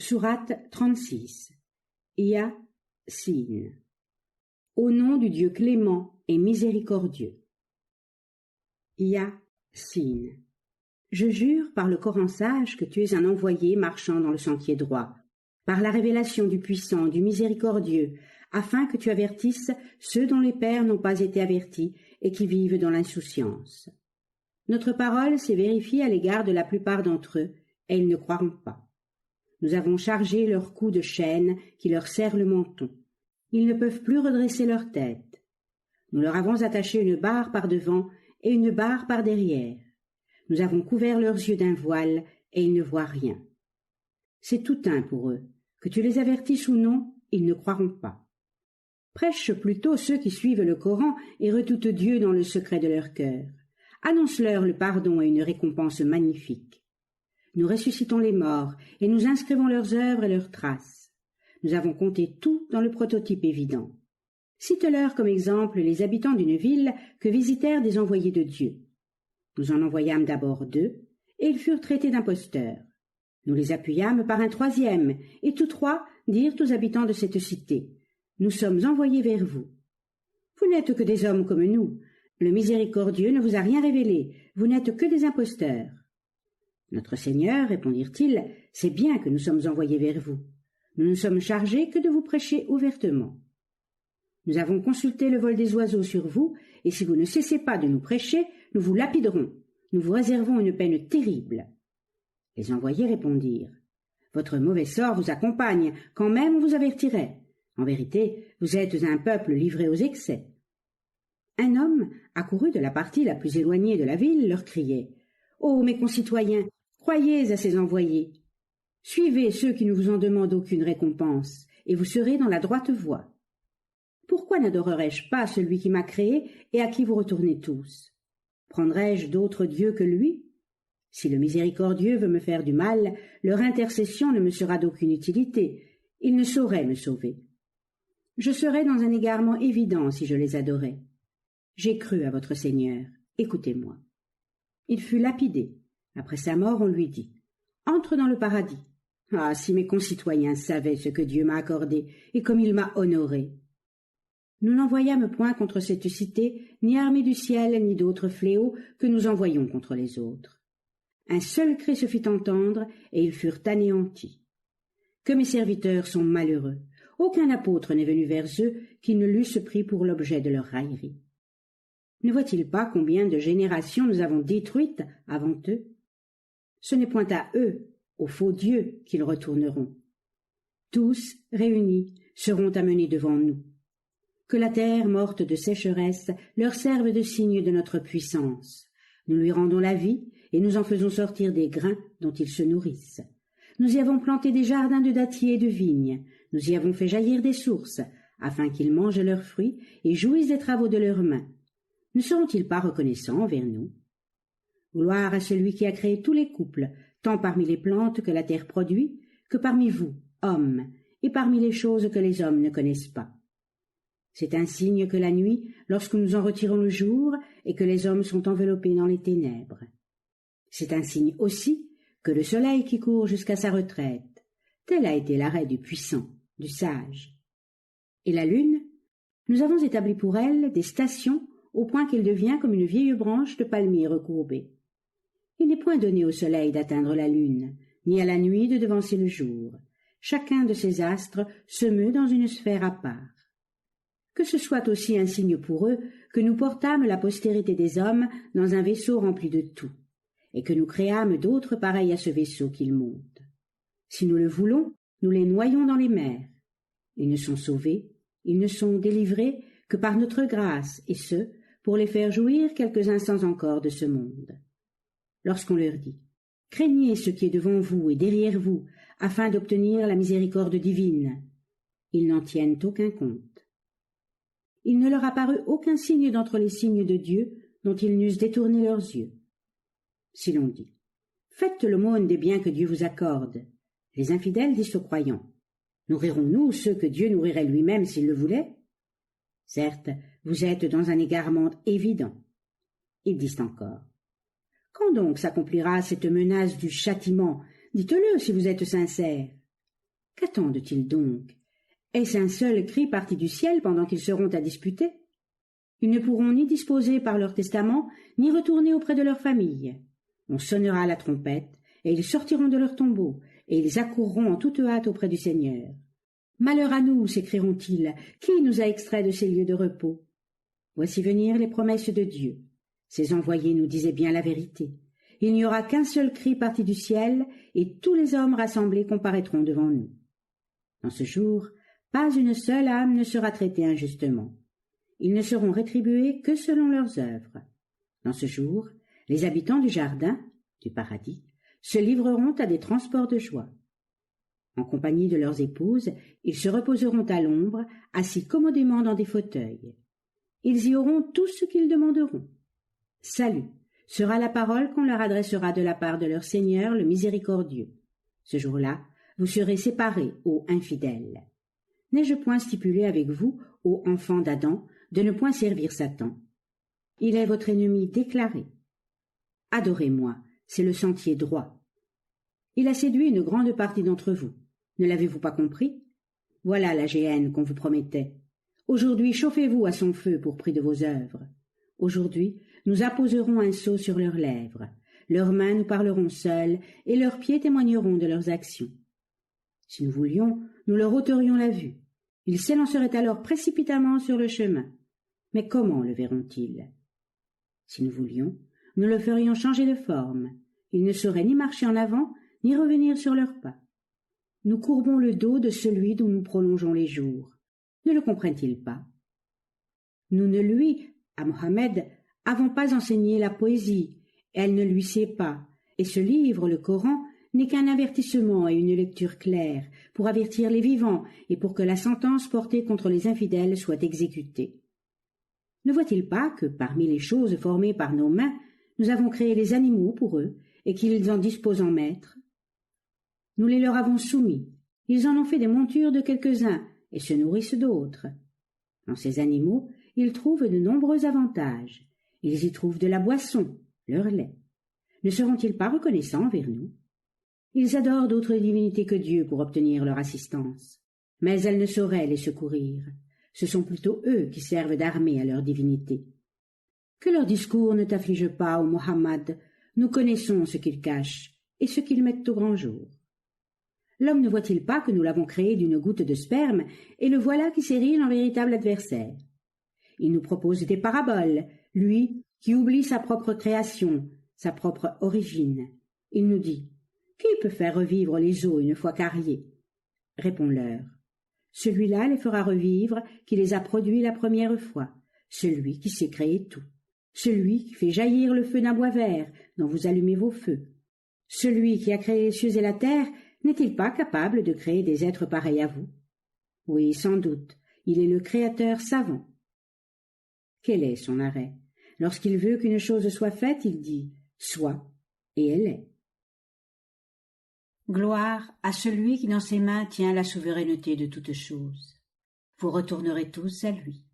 Sourate 36. Yasin. Au nom du Dieu clément et miséricordieux. Yasin. Je jure par le Coran sage que tu es un envoyé marchant dans le sentier droit, par la révélation du puissant, du miséricordieux, afin que tu avertisses ceux dont les pères n'ont pas été avertis et qui vivent dans l'insouciance. Notre parole s'est vérifiée à l'égard de la plupart d'entre eux, et ils ne croiront pas. Nous avons chargé leur cou de chaînes qui leur serrent le menton. Ils ne peuvent plus redresser leur tête. Nous leur avons attaché une barre par devant et une barre par derrière. Nous avons couvert leurs yeux d'un voile et ils ne voient rien. C'est tout un pour eux. Que tu les avertisses ou non, ils ne croiront pas. Prêche plutôt ceux qui suivent le Coran et redoutent Dieu dans le secret de leur cœur. Annonce-leur le pardon et une récompense magnifique. Nous ressuscitons les morts et nous inscrivons leurs œuvres et leurs traces. Nous avons compté tout dans le prototype évident. Cite-leur comme exemple les habitants d'une ville que visitèrent des envoyés de Dieu. Nous en envoyâmes d'abord 2, et ils furent traités d'imposteurs. Nous les appuyâmes par un 3e, et tous 3 dirent aux habitants de cette cité, « Nous sommes envoyés vers vous. Vous n'êtes que des hommes comme nous. Le miséricordieux ne vous a rien révélé. Vous n'êtes que des imposteurs. » Notre Seigneur, répondirent-ils, c'est bien que nous sommes envoyés vers vous. Nous ne sommes chargés que de vous prêcher ouvertement. Nous avons consulté le vol des oiseaux sur vous, et si vous ne cessez pas de nous prêcher, nous vous lapiderons. Nous vous réservons une peine terrible. Les envoyés répondirent, votre mauvais sort vous accompagne, quand même on vous avertirait. En vérité, vous êtes un peuple livré aux excès. Un homme, accouru de la partie la plus éloignée de la ville, leur criait, ô mes concitoyens, croyez à ces envoyés. Suivez ceux qui ne vous en demandent aucune récompense, et vous serez dans la droite voie. Pourquoi n'adorerais-je pas celui qui m'a créé et à qui vous retournez tous? Prendrais-je d'autres dieux que lui? Si le miséricordieux veut me faire du mal, leur intercession ne me sera d'aucune utilité. Ils ne sauraient me sauver. Je serais dans un égarement évident si je les adorais. J'ai cru à votre Seigneur. Écoutez-moi. Il fut lapidé. Après sa mort, on lui dit « Entre dans le paradis. Ah, si mes concitoyens savaient ce que Dieu m'a accordé et comme il m'a honoré !» Nous n'envoyâmes point contre cette cité ni armée du ciel ni d'autres fléaux que nous envoyons contre les autres. Un seul cri se fit entendre et ils furent anéantis. Que mes serviteurs sont malheureux. Aucun apôtre n'est venu vers eux qui ne l'eussent pris pour l'objet de leur raillerie. Ne voient-ils pas combien de générations nous avons détruites avant eux? Ce n'est point à eux, aux faux dieux, qu'ils retourneront. Tous, réunis, seront amenés devant nous. Que la terre morte de sécheresse leur serve de signe de notre puissance. Nous lui rendons la vie et nous en faisons sortir des grains dont ils se nourrissent. Nous y avons planté des jardins de dattiers et de vignes. Nous y avons fait jaillir des sources, afin qu'ils mangent leurs fruits et jouissent des travaux de leurs mains. Ne seront-ils pas reconnaissants envers nous? Gloire à celui qui a créé tous les couples, tant parmi les plantes que la terre produit, que parmi vous, hommes, et parmi les choses que les hommes ne connaissent pas. C'est un signe que la nuit, lorsque nous en retirons le jour, et que les hommes sont enveloppés dans les ténèbres. C'est un signe aussi que le soleil qui court jusqu'à sa retraite, tel a été l'arrêt du puissant, du sage. Et la lune, nous avons établi pour elle des stations au point qu'elle devient comme une vieille branche de palmier recourbée. Il n'est point donné au soleil d'atteindre la lune, ni à la nuit de devancer le jour. Chacun de ces astres se meut dans une sphère à part. Que ce soit aussi un signe pour eux que nous portâmes la postérité des hommes dans un vaisseau rempli de tout, et que nous créâmes d'autres pareils à ce vaisseau qu'ils montent. Si nous le voulons, nous les noyons dans les mers. Ils ne sont sauvés, ils ne sont délivrés que par notre grâce, et ce, pour les faire jouir quelques instants encore de ce monde. Lorsqu'on leur dit « Craignez ce qui est devant vous et derrière vous, afin d'obtenir la miséricorde divine », ils n'en tiennent aucun compte. Il ne leur apparut aucun signe d'entre les signes de Dieu dont ils n'eussent détourné leurs yeux. Si l'on dit « Faites l'aumône des biens que Dieu vous accorde », les infidèles disent aux croyants « Nourrirons-nous ceux que Dieu nourrirait lui-même s'il le voulait ?» Certes, vous êtes dans un égarement évident. Ils disent encore « Quand donc s'accomplira cette menace du châtiment? Dites-le si vous êtes sincères. » Qu'attendent-ils donc? Est-ce un seul cri parti du ciel pendant qu'ils seront à disputer? Ils ne pourront ni disposer par leur testament, ni retourner auprès de leur famille. On sonnera la trompette, et ils sortiront de leur tombeau, et ils accourront en toute hâte auprès du Seigneur. Malheur à nous, s'écrieront-ils, qui nous a extraits de ces lieux de repos? Voici venir les promesses de Dieu. Ses envoyés nous disaient bien la vérité. Il n'y aura qu'un seul cri parti du ciel, et tous les hommes rassemblés comparaîtront devant nous. Dans ce jour, pas une seule âme ne sera traitée injustement. Ils ne seront rétribués que selon leurs œuvres. Dans ce jour, les habitants du jardin, du paradis, se livreront à des transports de joie. En compagnie de leurs épouses, ils se reposeront à l'ombre, assis commodément dans des fauteuils. Ils y auront tout ce qu'ils demanderont. Salut sera la parole qu'on leur adressera de la part de leur Seigneur le miséricordieux. Ce jour-là, vous serez séparés, ô infidèles. N'ai-je point stipulé avec vous, ô enfants d'Adam, de ne point servir Satan? Il est votre ennemi déclaré. Adorez-moi, c'est le sentier droit. Il a séduit une grande partie d'entre vous. Ne l'avez-vous pas compris? Voilà la géhenne qu'on vous promettait. Aujourd'hui, chauffez-vous à son feu pour prix de vos œuvres. Aujourd'hui, nous apposerons un sceau sur leurs lèvres. Leurs mains nous parleront seules, et leurs pieds témoigneront de leurs actions. Si nous voulions, nous leur ôterions la vue. Ils s'élanceraient alors précipitamment sur le chemin. Mais comment le verront-ils? Si nous voulions, nous le ferions changer de forme. Ils ne sauraient ni marcher en avant, ni revenir sur leurs pas. Nous courbons le dos de celui dont nous prolongeons les jours. Ne le comprennent-ils pas? Nous ne lui, à Mohammed, avons pas enseigné la poésie, elle ne lui sait pas, et ce livre, le Coran, n'est qu'un avertissement et une lecture claire, pour avertir les vivants et pour que la sentence portée contre les infidèles soit exécutée. Ne voit-il pas que, parmi les choses formées par nos mains, nous avons créé les animaux pour eux, et qu'ils en disposent en maîtres? Nous les leur avons soumis, ils en ont fait des montures de quelques-uns, et se nourrissent d'autres. Dans ces animaux, ils trouvent de nombreux avantages. Ils y trouvent de la boisson, leur lait. Ne seront-ils pas reconnaissants envers nous? Ils adorent d'autres divinités que Dieu pour obtenir leur assistance. Mais elles ne sauraient les secourir. Ce sont plutôt eux qui servent d'armée à leur divinité. Que leur discours ne t'afflige pas, ô Mohammed, nous connaissons ce qu'ils cachent et ce qu'ils mettent au grand jour. L'homme ne voit-il pas que nous l'avons créé d'une goutte de sperme, et le voilà qui s'érige en véritable adversaire? Il nous propose des paraboles, lui qui oublie sa propre création, sa propre origine. Il nous dit: qui peut faire revivre les os une fois carriés? Réponds-leur: celui-là les fera revivre qui les a produits la première fois, celui qui sait créer tout, celui qui fait jaillir le feu d'un bois vert dont vous allumez vos feux. Celui qui a créé les cieux et la terre n'est-il pas capable de créer des êtres pareils à vous? Oui, sans doute, il est le Créateur savant. Quel est son arrêt? Lorsqu'il veut qu'une chose soit faite, il dit « soit », et elle est. Gloire à celui qui dans ses mains tient la souveraineté de toutes choses. Vous retournerez tous à lui.